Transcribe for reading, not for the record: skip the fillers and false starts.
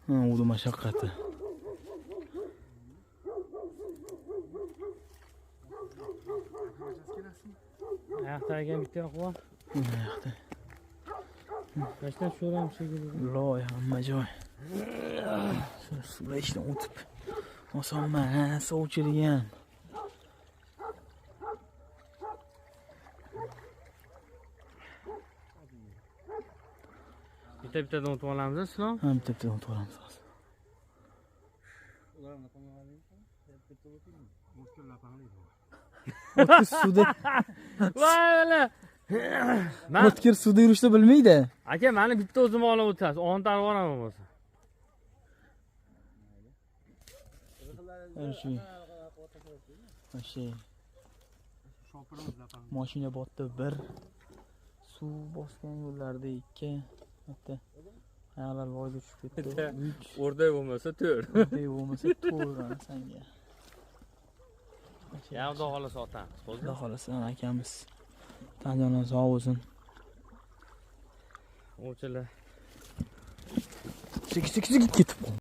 Udi mashaqqati. Ayaqda ekan bitta yoq bor. Yoqda. Qachon sho'ram shekilli. Loy hamma joy. Suvlar ishdan o'tib. Oson emas, sovchilik ham. Bitta-bittadan o'tib olamiz, Islom. Ha, bitta-bittadan o'tib olamiz hozir. O'tkir suvda, Voy, o'tkir suvda yurishni bilmaydi. aka, meni bitta o'zim olib o'tasiz. O'ntarib olaman bo'lsa. Shu. Mashina botdi 1. Suv bosgan yo'llarda 2. Bitta. Ayollar voyga tushib ketdi. 3. O'rday bo'lmasa 4. O'rday bo'lmasa 4 sanga. Ya, xudo xolasa otamiz. Xudo xolasa akamiz. Tanjonon sog' bo'lsin. O'chilar. Sik ketib qoldi.